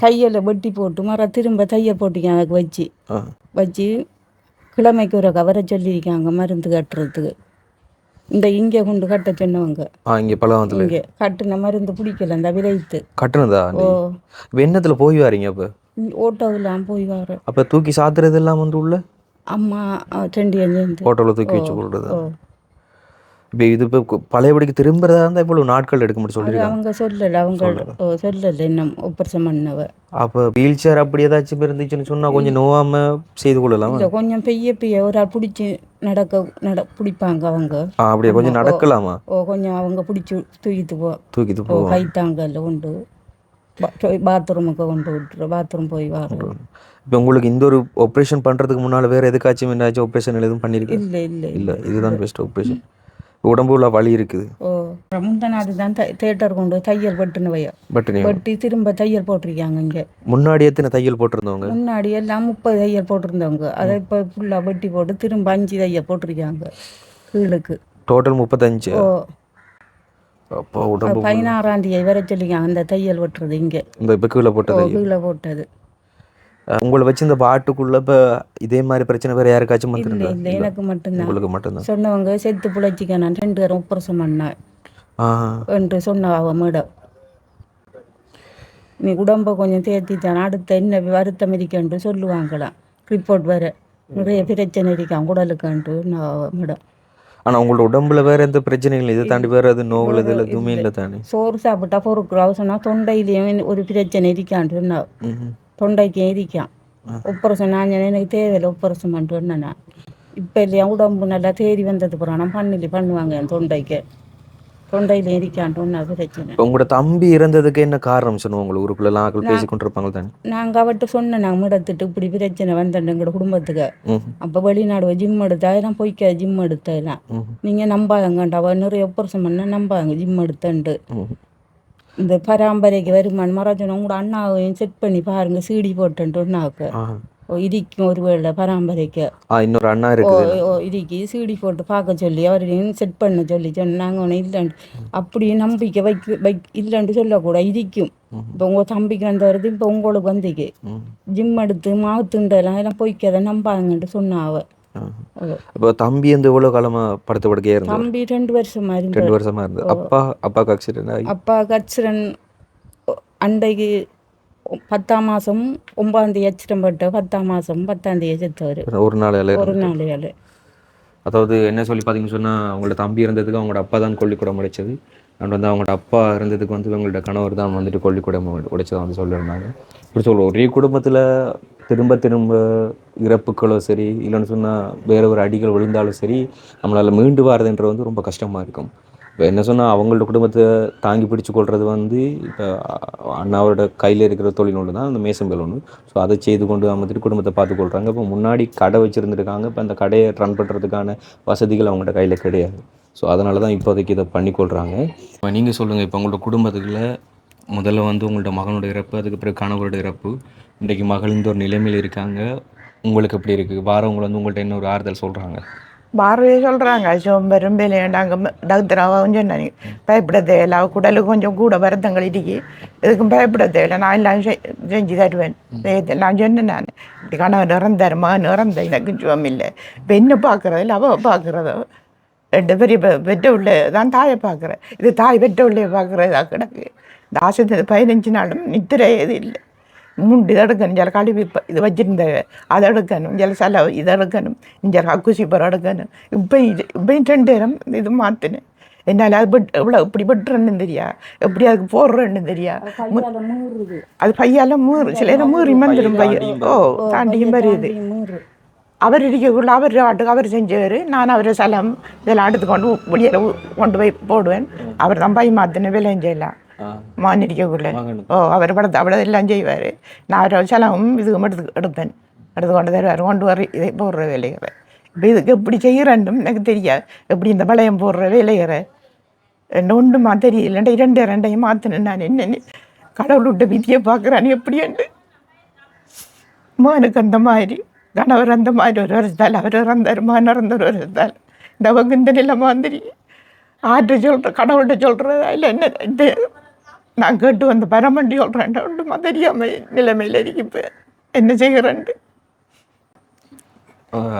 தையலை வெட்டி போட்டு திரும்ப தையல் போட்டிக்காங்க வச்சு கிழமைக்கு ஒரு கவரை சொல்லியிருக்காங்க மருந்து கட்டுறதுக்கு. இந்த இங்கே கொண்டு கட்ட சொன்னவங்க இங்கே பழவத்தில் இங்கே கட்டுன மருந்து பிடிக்கல அந்த விளைத்து கட்டுனதா? எண்ணத்தில் போய் வரீங்க? அப்போ ஓட்டோவெல்லாம் போய் வர அப்போ தூக்கி சாத்துறது எல்லாம் வந்து உள்ள அம்மா 2 அஞ்சு ஓட்டோவில் தூக்கி வச்சு போடுறது. இப்போ இது இப்போ பழையபடிக்கு திரும்புறதா இருந்தால் இவ்வளோ நாட்கள் எடுக்க முடியும் சொல்லியிருக்காங்க. அவங்க சொல்லலை இன்னும் ஆப்ரேஷன் பண்ணவ. அப்போ வீல் சேர் அப்படி ஏதாச்சும் இருந்துச்சுன்னு சொன்னால் கொஞ்சம் நோவாமல் செய்து கொள்ளலாம். இல்லை, கொஞ்சம் பெய்ய ஒரு ஆள் பிடிச்சி பிடிப்பாங்க அவங்க. அப்படியே கொஞ்சம் நடக்கலாமா? கொஞ்சம் அவங்க பிடிச்சி தூக்கிட்டு போ கைத்தாங்கல்ல கொண்டு பாத்ரூமுக்கு கொண்டு விட்டுரு, பாத்ரூம் போய் வர. இப்போ உங்களுக்கு இந்த ஒரு ஆப்ரேஷன் பண்ணுறதுக்கு முன்னால் வேறு எதுக்காச்சும் என்னாச்சும் ஆப்ரேஷன் எதுவும் பண்ணியிருக்கு? இல்லை, இதுதான் பெஸ்ட் ஆப்ரேஷன். உடம்புல வலி இருக்குது. அப்புறம் முந்த நாள் தான் தேட்டர் கொண்டு தையல் வெட்டுன்னு வைய பட் நீ வெட்டி திரும்ப தையல் போட்டிருக்காங்க இங்கே. முன்னாடி எத்தனை தையல் போட்டிருந்தவங்க? முன்னாடி எல்லாம் 30 தையல் போட்டிருந்தவங்க. அதை இப்போ ஃபுல்லாக வெட்டி போட்டு திரும்ப 5 தையல் போட்டிருக்காங்க கீழுக்கு. டோட்டல் 35. ஓ அப்போ உடம்பு 16ஆம் தேதி வர சொல்லிக்காங்க அந்த தையல் வெட்டுறது இங்கே. இந்த இப்போ கீழே போட்டது கீழே போட்டது. உங்களை வச்சு இந்த பாட்டுக்குள்ள இப்போ இதே மாதிரி பிரச்சனை வேறு யாருக்காச்சும் இல்லை வந்துருந்தா? இல்லை எனக்கு மட்டும்தான். உங்களுக்கு மட்டும்தான். சொன்னவங்க செத்து பிழைச்சிக்க நான் 2 பேரும் உப்பரசம் பண்ணேன் என்று சொன்னவ மேடம். நீ உடம்பை கொஞ்சம் தேர்த்தித்தான் அடுத்த என்ன வருத்தம் இருக்கன்ட்டு சொல்லுவாங்களாம். ரிப்போர்ட் வேறு நிறைய பிரச்சனை இருக்கான் குடலுக்கான்ட்டு மேடம். ஆனால் உங்களோட உடம்புல வேறு எந்த பிரச்சனைகள் இதை தாண்டி வேறு அது நோவில் இதில் எதுவுமே இல்லை தானே? சோறு சாப்பிட்டா பொறுக்குறாவு சொன்னால் தொண்டையிலையும் ஒரு பிரச்சனை இருக்கான்ட்டு சொன்னா. தொண்டைக்கும் இருக்கான். உப்பரசம் நான் எனக்கு தேவையில்லை உப்பரசம் பண்ணிட்டு நான் இப்போ இல்லையா உடம்பு நல்லா தேடி வந்தது புறானா பண்ணுவாங்க என் தொண்டைக்கு. தொண்டையில் இருக்கான்ட்டு ஒன்றா பிரச்சனை. உங்களோட தம்பி இறந்ததுக்கு என்ன காரணம் சொன்னோம்? உங்களுக்கு ஊருக்குள்ளலாம் ஆக்கள் பேசி கொண்டிருப்பாங்க தானே? நாங்கள் அவட்ட சொன்னேன் நாங்கள் முடத்துட்டு இப்படி பிரச்சனை வந்தேன் எங்களோட குடும்பத்துக்கு. அப்போ வெளிநாடு ஜிம் எடுத்தா எல்லாம் போய்க்க ஜிம் எடுத்தெல்லாம் நீங்கள் நம்பாதங்கண்டா நிறைய உப்பரசம் பண்ணால் நம்பாங்க ஜிம் எடுத்தன்ட்டு. இந்த பராம்பரைக்கு வருமானம் மராஜன் உங்களோட அண்ணாவையும் செட் பண்ணி பாருங்க சீடி போட்டுன்ட்டு ஒன்றாவுக்கு இருக்கும் ஒரு வேளை பராம்பரைக்கு இன்னொரு அண்ணா இருக்கு இருக்கு சீடி போட்டு பார்க்க சொல்லி அவரையும் செட் பண்ண சொல்லி சொன்னாங்க. ஒன்று இல்லைன்ட்டு அப்படி நம்பிக்கை இல்லைன்ட்டு சொல்லக்கூடாது இருக்கும். இப்போ உங்கள் தம்பிக்கு வந்தவரது இப்போ உங்களுக்கு வந்துக்கு ஜிம் எடுத்து மாவுத்துண்டெல்லாம் எல்லாம் போய்க்கதை நம்பாங்கன்ட்டு சொன்னாவ. அப்போ தம்பி வந்து எவ்வளோ காலமாக படுத்த படுக்கையாக இருந்தார்? தம்பி 2 வருஷமா இருந்து. 2 வருஷமா இருந்து. அப்பாவுக்கு ஆக்சிடென்ட் ஆகி? அப்பாவுக்கு ஆக்சிடென்ட் அன்றைக்கு 10ஆம் மாதம் 9ஆம் தேதி ஆக்சிடென்ட் பட்டு 10ஆம் மாதம் 10ஆம் தேதி செத்தவர். ஒரு நாள் ஏழு. அதாவது என்ன சொல்லி பார்த்தீங்கன்னு சொன்னால் அவங்களோட தம்பி இருந்ததுக்கு அவங்களோட அப்பா தான் கொல்லிக்கூடம் உடைச்சது. அண்ட் வந்து அவங்களோட அப்பா இருந்ததுக்கு வந்து இவங்களோட கணவர் தான் வந்துட்டு கொல்லிக்கூடம் உடைச்சதை வந்து சொல்லியிருந்தாங்க. இப்படி சொல்லுவோம் ஒரே குடும்பத்தில் திரும்ப இறப்புகளோ சரி இல்லைன்னு சொன்னால் வேறு ஒரு அடிகள் விழுந்தாலும் சரி நம்மளால் மீண்டு வரதுன்றது வந்து ரொம்ப கஷ்டமாக இருக்கும். இப்போ என்ன சொன்னால் அவங்களோட குடும்பத்தை தாங்கி பிடிச்சு கொள்வது வந்து இப்போ அண்ணாவோட கையில் இருக்கிற தொழில் ஒன்று தான் அந்த மேசம்பல் ஒன்று. ஸோ அதை செய்து கொண்டு வந்துட்டு குடும்பத்தை பார்த்துக்கொள்கிறாங்க. இப்போ முன்னாடி கடை வச்சுருந்துருக்காங்க. இப்போ அந்த கடையை ரன் பண்ணுறதுக்கான வசதிகள் அவங்கள்ட்ட கையில் கிடையாது. ஸோ அதனால தான் இப்போதைக்கு இதை பண்ணிக்கொள்கிறாங்க. இப்போ நீங்கள் சொல்லுங்கள், இப்போ உங்களோட குடும்பத்துக்குள்ள முதல்ல வந்து உங்கள்ட்ட மகனோட இறப்பு, அதுக்கு பிறகு கணவரோட இறப்பு, இன்றைக்கு மகள் இந்த ஒரு நிலைமையில் இருக்காங்க. உங்களுக்கு எப்படி இருக்குது? வாரவங்க வந்து உங்கள்கிட்ட என்ன ஒரு ஆறுதல் சொல்கிறாங்க? பாரதிய சொல்கிறாங்க சோம்பரும் வேலையாண்டாங்க டாக்டராகவும் சொன்னாங்க பயப்பட தேவையில்லை. அவள் குடலுக்கு கொஞ்சம் கூட வருத்தங்கள் இருக்கு, இதுக்கும் பயப்பட தேவையில்லை, நான் எல்லாம் செஞ்சு தருவேன். நான் சொன்னேன் நான் இப்படி கணவன் இறந்தார் மகன் இறந்த எனக்கு சுவம் இல்லை. இப்போ என்ன பார்க்குறது இல்லை அவள் பார்க்குறதோ 2 பெரிய பெற்ற உள்ள தான் தாயை பார்க்குறேன். இது தாய் பெற்ற உள்ளே பார்க்குறதா கிடக்கு. இந்த ஆசை 15 நாளும் நித்திரை இது இல்லை. முண்டு இதை எடுக்கணும், இங்கே கழுவி இது வச்சுருந்த அதை எடுக்கணும், இங்கே செலவு இதை எடுக்கணும், இங்கே அக்குசி பரம் எடுக்கணும். இப்போயும் 2 நேரம் இது மாற்றினேன். என்னால் அது எவ்வளோ இப்படி வெட்டுறன்னு தெரியா, எப்படி அதுக்கு போடுறேன்னு தெரியா. அது பையால் மூறு சில நேரம் மூறி வந்துடும் பையன். தாண்டியும் வருது. அவர் இருக்கக்குள்ள அவர் ஆட்டுக்கு அவர் செஞ்சவர். நான் அவரை சலம் இதெல்லாம் எடுத்து கொண்டு வெளியில் கொண்டு போய் போடுவேன். அவர் தான் பை மாற்றின வேலையும் செய்யலாம் மகன் இருக்கக்குள்ள. அவர் படத்தை அவ்வளோ எல்லாம் செய்வார். நான் அவரை சலமும் இதுக்கும் எடுப்பேன், எடுத்து கொண்டு தருவார். கொண்டு வர இதை போடுற வேலைகளை. இப்போ இதுக்கு எப்படி செய்கிறேன்னும் எனக்கு தெரியாது. எப்படி இந்த பழையம் போடுற வேலைகளை ஒன்றுமா தெரியல. 2 மாற்றினேன். நான் என்ன கடவுள் விட்ட விதியை பார்க்குறான்னு எப்படின்னு. மகனுக்கு அந்த மாதிரி கணவர் அந்த மாதிரி ஒரு வருஷத்தால் அவர் இறந்தார், மகன் இறந்த ஒரு வருஷத்தால் இந்த அவங்க இந்த நிலைமை வந்துடி ஆற்று சொல்கிற கடவுள்கிட்ட சொல்கிறதா இல்லை என்ன இந்த நான் கேட்டு வந்து பரமண்டி சொல்கிறேன். ஒன்றுமா தெரியாமல் நிலைமையில் இருக்கு. இப்போ என்ன செய்கிறேன்ட்டு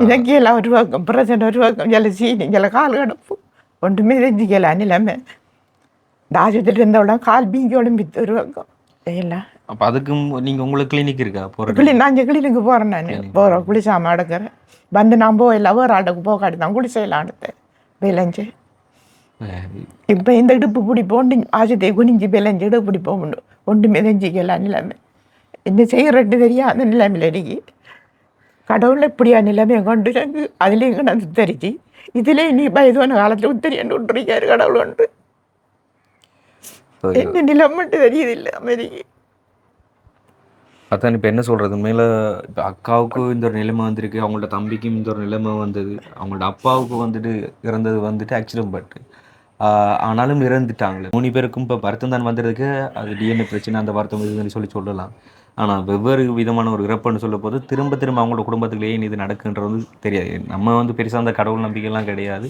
எனக்கு எல்லாம் ஒரு பக்கம் பிரச்சனை, ஒரு பக்கம் சில சீனி சில கால் கிடப்பு ஒன்றுமே தெரிஞ்சிக்கலாம் நிலைமை. இந்த ஆஸ்பத்திரி இருந்தவள கால் பீங்கி ஒளிம்பித்து ஒரு பக்கம் எல்லாம். அப்போ அதுக்கும் நீங்கள் உங்களுக்கு கிளினிக் இருக்கா? நான் கிளினிக்கு போகிறேன். நான் போகிறேன், குளிசாமல் எடுக்கிறேன். வந்து நான் போகல வேறு ஆளுக்கு போகாடி தான் குளிசையெல்லாம் எடுத்தேன் விளைஞ்சு. இப்போ இந்த இடுப்பு பிடிப்போம் ஆசத்தை குனிஞ்சு விளைஞ்சு இடுப்பு பிடிப்போம் ஒன்றுமே தெரிஞ்சிக்கலாம் நிலைமை. என்ன செய்கிறட்டு தெரியா அந்த நிலைமையில் இருக்கு. கடவுள் இப்படியா நிலைமையை கொண்டு எனக்கு அதுலேயும் கிடந்து தெரிஞ்சு இதிலே நீ வயதான காலத்தில் உத்தரியாண்டு விட்டுருக்காரு கடவுள் ஒன்று. என்ன நிலைமை மட்டும் தெரியுதில்லை அமெரிக்கா. அதான் இப்போ என்ன சொல்கிறது, மேலே இப்போ அக்காவுக்கு இந்த ஒரு நிலைமை வந்திருக்கு, அவங்களோட தம்பிக்கும் இந்த ஒரு நிலைமை வந்தது, அவங்களோட அப்பாவுக்கு வந்துட்டு இறந்தது வந்துட்டு ஆக்சிடென்ட் பட்டு. ஆனாலும் இறந்துட்டாங்களே 3 பேருக்கும் இப்போ வருத்தம் தான் வந்ததுக்கு அது டிஎன்ஏ பிரச்சனை அந்த வருத்தம் இதுன்னு சொல்லலாம். ஆனால் வெவ்வேறு விதமான ஒரு இறப்புன்னு சொல்லும் போது திரும்ப திரும்ப அவங்களோட குடும்பத்துக்குள்ளே ஏன் இது நடக்குன்றது தெரியாது. நம்ம வந்து பெருசாக அந்த கடவுள் நம்பிக்கைலாம் கிடையாது.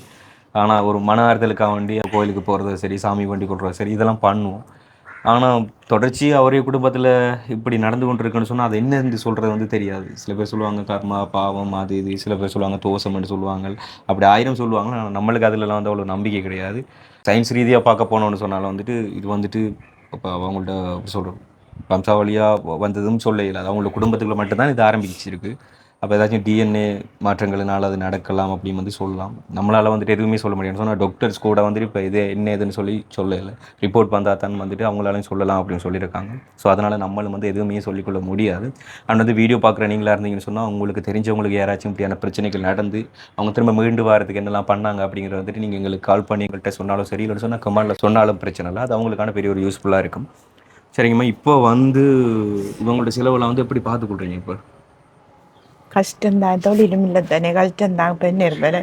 ஆனால் ஒரு மன ஆறுதலுக்காக வேண்டி கோயிலுக்கு போகிறது சரி, சாமி வண்டி கொள்றது சரி, இதெல்லாம் பண்ணுவோம். ஆனால் தொடர்ச்சியாக அவரே குடும்பத்தில் இப்படி நடந்து கொண்டு இருக்குன்னு சொன்னால் அது என்னன்னு சொல்கிறது வந்து தெரியாது. சில பேர் சொல்லுவாங்க கர்மா, பாவம், அது இது. சில பேர் சொல்லுவாங்க தோஷம்னு சொல்லுவாங்க. அப்படி 1000 சொல்லுவாங்க. ஆனால் நம்மளுக்கு அதிலலாம் வந்து அவ்வளோ நம்பிக்கை கிடையாது. சயின்ஸ் ரீதியாக பார்க்க போனோம்னு சொன்னாலும் வந்துட்டு இது வந்துட்டு இப்போ அவங்கள்ட்ட எப்படி சொல்கிறது வம்சாவளியாக வந்ததும் சொல்ல இயலாது. அவங்களோட குடும்பத்துக்குள்ள மட்டும்தான் இது ஆரம்பிச்சிருக்கு. அப்போ ஏதாச்சும் டிஎன்ஏ மாற்றங்களினால் அது நடக்கலாம் அப்படின்னு வந்து சொல்லலாம். நம்மளால் வந்துட்டு எதுவுமே சொல்ல முடியாது. சொன்னால் டாக்டர்ஸ் கூட வந்துட்டு இப்போ இது என்ன ஏதுன்னு சொல்லி சொல்லலை. ரிப்போர்ட் வந்தால் தான் வந்துட்டு அவங்களாலையும் சொல்லலாம் அப்படின்னு சொல்லியிருக்காங்க. ஸோ அதனால் நம்மளும் வந்து எதுவுமே சொல்லிக்கொள்ள முடியாது. அண்ட் வந்து வீடியோ பார்க்குற நீங்களாக இருந்தீங்கன்னு சொன்னால் உங்களுக்கு தெரிஞ்சவங்களுக்கு யாராச்சும் இப்படியான பிரச்சனைகள் நடந்து அவங்க திரும்ப மீண்டு வரதுக்கு என்னெல்லாம் பண்ணாங்க அப்படிங்கிறத வந்துட்டு நீங்கள் எங்களுக்கு கால் பண்ணி எங்கள்கிட்ட சொன்னாலும் சரி, இல்லை சொன்னால் கமெண்டில் சொன்னாலும் பிரச்சனை இல்லை. அது அவங்களுக்கான பெரிய ஒரு யூஸ்ஃபுல்லாக இருக்கும். சரிங்கம்மா, இப்போ வந்து இவங்களோட செலவெல்லாம் வந்து எப்படி பார்த்துக்கொள்றீங்க? இப்போ கஷ்டம்தான், தொழிலும் இல்லை தானே, கஷ்டம்தான். இப்போ என்ன இருப்பாரு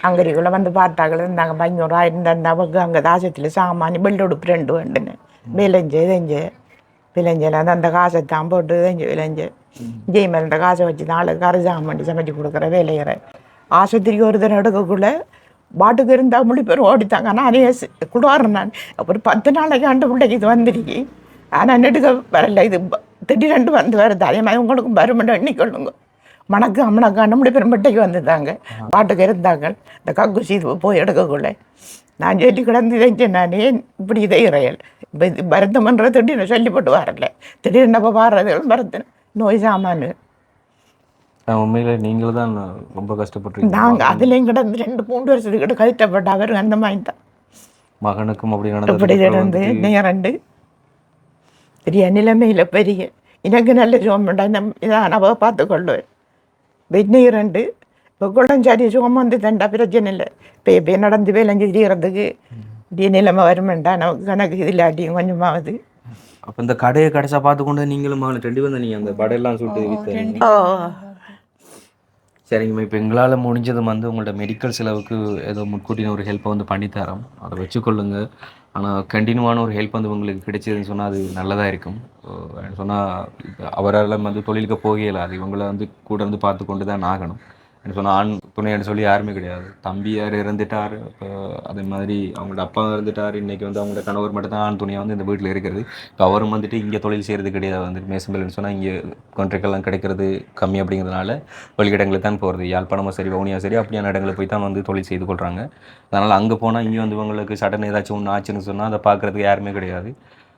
அங்கரிக்குள்ளே வந்து பார்த்தாக்கள் நாங்கள் 500 இருந்தாங்க. அங்கே தாசத்தில் சாமானி வெள்ளோடுப்பு 2 வேண்டுன்னு விளைஞ்சு விளைஞ்சல அந்த காசை தான் போட்டு விளைஞ்சு ஜெய்மல்ன்ற காசை வச்சு நாளுக்கு கரை சாமான் சமைச்சு கொடுக்குற வேலையிற ஆஸ்பத்திரிக்கு ஒரு தடவை எடுக்கக்குள்ளே பாட்டுக்கு இருந்தால் முழு பேரும் ஓடித்தாங்க. நானே குடுவாரன் நான் ஒரு 10 நாளைக்கு ஆண்டு பிள்ளைக்கு இது வந்துருக்கு. ஆனால் நெடுக்க வரல. இது திடீரெண்டு வந்து வருது. அதே மாதிரி உங்களுக்கும் வருமெண்ட் எண்ணிக்கொள்ளுங்க. மணக்கான முடி பெரும்பட்டைக்கு வந்துட்டாங்க. பாட்டுக்கு இருந்தாங்க. இந்த கக்குசி இது போய் எடுக்கக்குள்ளே நான் சொல்லி கிடந்து இதைச்சேன். நான் ஏன் இப்படி இதை இறையல் இப்போ இது வருத்தமன்ற திடீர்னு சொல்லிப்பட்டு வரல. திடீர்னு அப்போ பாடுறது வருத்தம் நோய் சாமானு. உண்மையில நீங்கள் தான் ரொம்ப கஷ்டப்பட்டுருக்கீங்க. நாங்கள் அதுலேயும் கிடந்து 2-3 வருஷத்துக்கிட்ட கஷ்டப்பட்ட அவர் அந்த மாதிரி தான் மகனுக்கும் அப்படி இப்படி கிடந்து நேரண்டு பெரிய நிலைமையில் பெரிய எனக்கு நல்ல சோம்பண்டா இதான் அவ பார்த்துக்கொள்ளுவேன். வெந்நீரண்டு இப்போ குளஞ்சாரி சோமம் வந்து தண்டா பிரச்சனை இல்லை. இப்போ நடந்து வேலைஞ்சு திரியறதுக்கு இப்படியே நிலைமை வருமெண்டா நமக்கு கணக்கு இதில்லாட்டியும் கொஞ்சமாவது. அப்போ இந்த கடையை கடைசா பார்த்து கொண்டு நீங்களும் மகன் 2 பேர் நீங்கள் அந்த கடையெல்லாம் சுட்டு விற்று. சரிங்கம்மா, இப்போ எங்களால் முடிஞ்சது வந்து உங்களோட மெடிக்கல் செலவுக்கு ஏதோ முன்கூட்டின ஒரு ஹெல்ப்பை வந்து பண்ணித்தரோம். அதை வச்சுக்கொள்ளுங்க. ஆனால் கண்டினியூவான ஒரு ஹெல்ப் வந்து உங்களுக்கு கிடைச்சதுன்னு சொன்னால் அது நல்லதாக இருக்கும். சொன்னால் இப்போ அவரால் வந்து தொழிலுக்கு போகல, அது இவங்களை வந்து கூட இருந்து பார்த்து கொண்டு தான் ஆகணும். சொன்னால் ஆண் துணைன்னு சொல்லி யாருமே கிடையாது. தம்பி யார் இறந்துட்டார், இப்போ அதே மாதிரி அவங்களோட அப்பா இறந்துட்டார். இன்றைக்கி வந்து அவங்களோட கணவர் மட்டும் தான் ஆண் துணையாக வந்து இந்த வீட்டில் இருக்கிறது. இப்போ அவரும் வந்துட்டு இங்கே தொழில் செய்கிறது கிடையாது. வந்துட்டு மேசம்பல்னு சொன்னால் இங்கே கான்ட்ராக்டெல்லாம் கிடைக்கிறது கம்மி அப்படிங்கிறதுனால வெளியிடங்களுக்கு தான் போகிறது. யாழ்ப்பாணமும் சரி, வவுனியா சரி, அப்படியான இடங்களை போய் தான் வந்து தொழில் செய்து கொள்கிறாங்க. அதனால் அங்கே போனால் இங்கே வந்து இவங்களுக்கு சடன் ஏதாச்சும் ஒன்று ஆச்சுன்னு சொன்னால் அதை பார்க்குறதுக்கு யாருமே கிடையாது.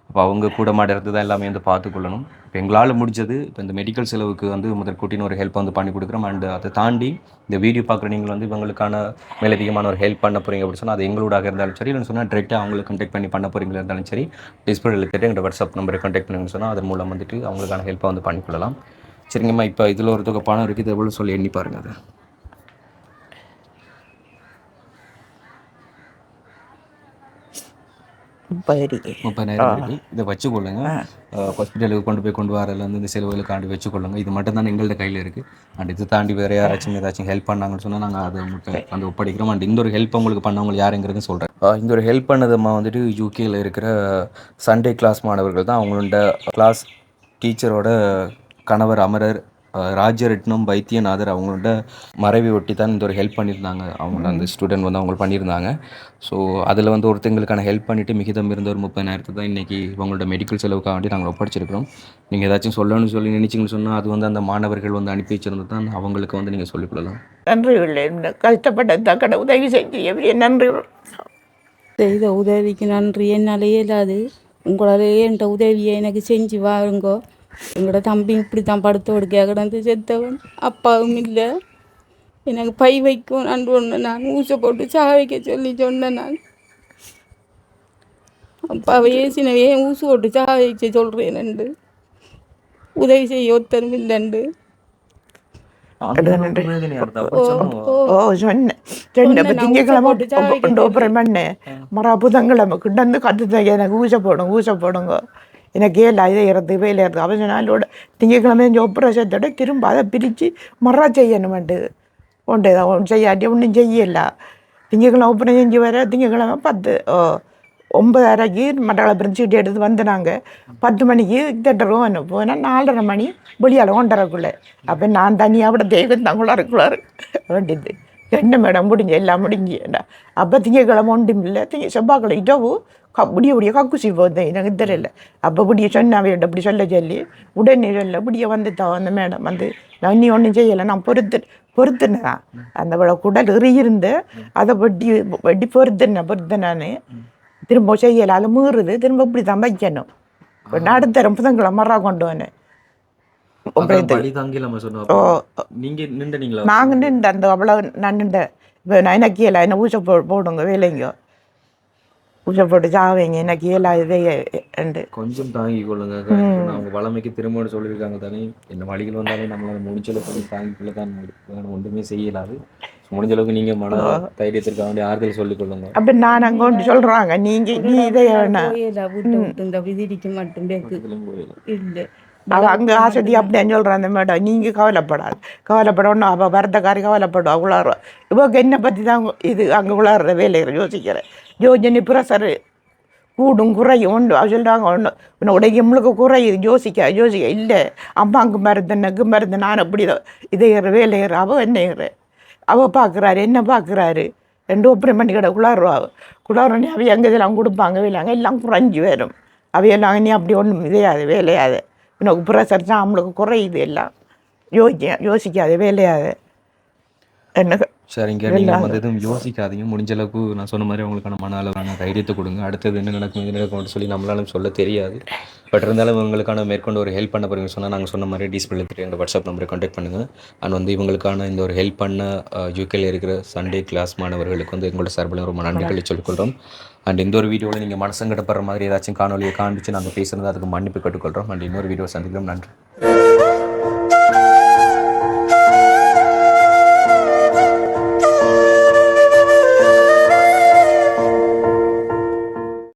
அப்போ அவங்க கூட மாட்டேறது தான் எல்லாமே வந்து பார்த்துக்கொள்ளணும். இப்போ எங்களால் முடிஞ்சது இப்போ இந்த மெடிக்கல் செலவுக்கு வந்து முதற்கூட்டின்னு ஒரு ஹெல்ப் வந்து பண்ணி கொடுக்குறோம். அண்ட் அதை தாண்டி இந்த வீடியோ பார்க்குற நீங்கள் வந்து இவங்களுக்கான மேலதிகமான ஒரு ஹெல்ப் பண்ண போகிறீங்க அப்படின்னு சொன்னால் அது எங்களோடாக இருந்தாலும் சரி, இல்லைன்னு சொன்னால் டேரெக்டாக அவங்களை கான்டாக்ட் பண்ணி பண்ண போகிறீங்களா இருந்தாலும் சரி, டிஸ்பிளேல கேட்டு எங்களோட வாட்ஸ்அப் நம்பரை கான்டாக்ட் பண்ணுங்கன்னு சொன்னால் அதன் மூலம் வந்துட்டு அவங்களுக்கான ஹெல்ப்பை வந்து பண்ணிக்கொள்ளலாம். சரிங்கம்மா, இப்போ இதில் ஒரு தொகை பணம் இருக்குது, எவ்வளோ சொல்லி எண்ணி பாருங்கள். அதை 30,000 இருக்குது. இதை வச்சுக்கொள்ளுங்க. ஹாஸ்பிட்டலுக்கு கொண்டு வரல வந்து இந்த செலவுகளுக்காண்டி வச்சுக்கொள்ளுங்க. இது மட்டும் தான் எங்கள்கிட்ட கையில் இருக்குது. அண்ட் இது தாண்டி வேறு யாராச்சும் ஏதாச்சும் ஹெல்ப் பண்ணாங்கன்னு சொன்னால் நாங்கள் அதை மட்டும் வந்து ஒப்படைக்கிறோம். அண்ட் இந்த ஒரு ஹெல்ப் உங்களுக்கு பண்ணவங்க யாருங்கிறது சொல்கிறேன். இந்த ஒரு ஹெல்ப் பண்ணதுமா வந்துட்டு யூகேயில் இருக்கிற சண்டே கிளாஸ் மாணவர்கள் தான். அவங்களோட கிளாஸ் டீச்சரோட கணவர் அமரர் ராஜரட்னம் வைத்தியநாதர் அவங்களோட மறைவை ஒட்டி தான் இந்த ஒரு ஹெல்ப் பண்ணியிருந்தாங்க. அவங்கள அந்த ஸ்டூடெண்ட் வந்து அவங்க பண்ணியிருந்தாங்க. ஸோ அதில் வந்து ஒருத்தங்களுக்கான ஹெல்ப் பண்ணிவிட்டு மிகிதம் இருந்த ஒரு 30,000 தான் இன்றைக்கி அவங்களோட மெடிக்கல் செலவுக்காக வேண்டி நாங்கள் ஒப்படைச்சிருக்கிறோம். நீங்கள் ஏதாச்சும் சொல்லணும்னு சொல்லி நினச்சிங்கன்னு சொன்னால் அது வந்து அந்த மாணவர்கள் வந்து அனுப்பி வச்சிருந்து தான் அவங்களுக்கு வந்து நீங்கள் சொல்லிக்கொள்ளலாம். நன்றி. கஷ்டப்பட்ட கடை உதவி செஞ்சு நன்றி. செய்த உதவிக்கு நன்றி. என்னாலேயே இல்லாது உங்களாலேயே என்கிட்ட உதவியை எனக்கு செஞ்சு வாருங்கோ. எங்களோட தம்பி இப்படி தான் படுத்தோடு கிடந்து செத்தவன். அப்பாவும் இல்லை. எனக்கு பை வைக்கும் நன்று ஒன்று நான் ஊசை போட்டு சாக வைக்க சொல்லி சொன்னேன். நான் அப்பாவை ஏசினவே ஊசு போட்டு சாக வைக்க சொல்கிறேன் நண்டு. உதவி செய்ய ஒருத்தரும் இல்லைண்டு. புதன்கிழமை கிட்டந்து கத்து எனக்கு ஊசை போடுங்க எனக்கு ஏழு இதை இறந்து வேலை இறந்து அவன் நாளோட திங்கக்கிழமை ஒப்புரசத்தோட திரும்ப அதை பிரித்து மறா செய்யணுமெண்டு ஒன்று செய்யாட்டி ஒன்றும் செய்யல. திங்கக்கிழமை ஒப்பனை செஞ்சு வர திங்கக்கிழமை 9:30க்கு மட்டக்களப்பு சீட்டு எடுத்து வந்து நாங்கள் 10 மணிக்கு தேட்டருக்கு வேணும் போனால் 4:30 மணி வெளியால் 1:30க்குள்ளே. அப்போ நான் தனியாக விட தேகம் தங்குள்ளாருக்குள்ளாரு வேண்டியது என்ன மேடம் முடிஞ்சு எல்லாம் முடிஞ்சுடா. அப்போ திங்கக்கிழமை ஒன்றும் இல்லை. செவ்வாய்க்கிழமை இரவு விடிய கக்குசி போதேன் எனக்கு தெரியல. அப்போ விடிய சொன்னாவே அப்படி சொல்லி உடனே சொல்ல விடிய வந்துட்டா அந்த மேடம் வந்து நான் இன்னும் ஒன்றும் செய்யலை, நான் பொறுத்துனேன். அந்த குடல் எறியிருந்து அதை வெட்டி பொறுத்தேன் நான் திரும்ப செய்யலை. அது மீறுது திரும்ப இப்படி தான் வைக்கணும். இப்போ நடுத்தர புதன்கிழமை மரம் கொண்டு வந்தேன். நாங்கள் நின்று அந்த அவ்வளோ நான் நின்றேன். இப்போ நான் எனக்கு இயலா என்ன ஊசை போடுங்க வேலைங்க, ஊசை போட்டு சாவைங்க எனக்கு இயலா இதே கொஞ்சம் தாங்கி கொள்ளுங்க. அவங்க வளமைக்கு திரும்ப சொல்லியிருக்காங்க தானே, என்ன வழிகள் வந்தாலும் நம்மளால முடிஞ்சளவுக்கு கொஞ்சம் தாங்கிக்குள்ள தான் ஒன்றுமே செய்யலாது. முடிஞ்ச அளவுக்கு நீங்கள் மன தைரியத்திற்காக வேண்டிய ஆறுதல் சொல்லிக் கொள்ளுங்க. அப்படி நான் அங்கே ஒன்று சொல்கிறாங்க நீங்கள் நீ இதை இந்த விதிக்கு மட்டும் இல்லை அவள் அங்கே ஆசதி அப்படின்னு சொல்கிறான் அந்த மேடம். நீங்கள் கவலைப்படணும் அவள் வரதக்காரி கவலைப்படுவா உளாடுவா. இவங்க என்னை பற்றி தான் இது அங்கே உளாடுற வேலையை யோசிக்கிறேன். யோஜனை ப்ரெஷரு கூடும் குறையும் உண்டு. அவள் சொல்கிறாங்க ஒன்று உடைய முழுக்க குறையுது யோசிக்க இல்லை அம்மா அங்கே மருந்து நான் அப்படி இதை வேலையிற அவள் என்ன அவள் பார்க்குறாரு என்ன பார்க்குறாரு 2 ஒப்பரம் பண்ணி கடை குளாடுறோன்னே அவைய அங்கே இதெல்லாம் கொடுப்பாங்க வேலையாங்க எல்லாம் குறைஞ்சி வரும். அவையெல்லாம் இனி அப்படி ஒன்றும் இதையாது வேலையாது. இன்னும் ப்ரெஷர் நம்மளுக்கு குறையுது எல்லாம் யோசிக்காது வேலையாது என்ன. சரிங்க, நீங்கள் வந்து எதுவும் யோசிக்காதீங்க. முடிஞ்ச அளவுக்கு நான் சொன்ன மாதிரி அவங்களுக்கான மன அளவான தைரியத்தை கொடுங்க. அடுத்தது என்ன நடக்கும் இது நடக்கும்னு சொல்லி நம்மளாலும் சொல்ல தெரியாது. பட் இருந்தாலும் இவங்களுக்கான மேற்கொண்டு ஒரு ஹெல்ப் பண்ண போகிறீங்க சொன்னால் நாங்கள் சொன்ன மாதிரி டிஸ்பிளே எங்கள் வாட்ஸ்அப் நம்பரை கான்டாக்ட் பண்ணுங்கள். அண்ட் வந்து இவங்களுக்கான இந்த ஒரு ஹெல்ப் பண்ண யூகேல இருக்கிற சண்டே கிளாஸ் மாணவர்களுக்கு வந்து எங்களோட சார்பில் ரொம்ப நன்றிகளை சொல்லிக்கொள்கிறோம். அண்ட் இந்த ஒரு வீடியோவில் நீங்கள் மனசங்கடப்படுற மாதிரி ஏதாச்சும் காணொலியை காண்பிச்சு நாங்கள் பேசுகிறது அதுக்கு மன்னிப்பு கேட்டுக்கொள்கிறோம். அண்ட் இன்னொரு வீடியோ சந்திக்கிறோம். நன்றி.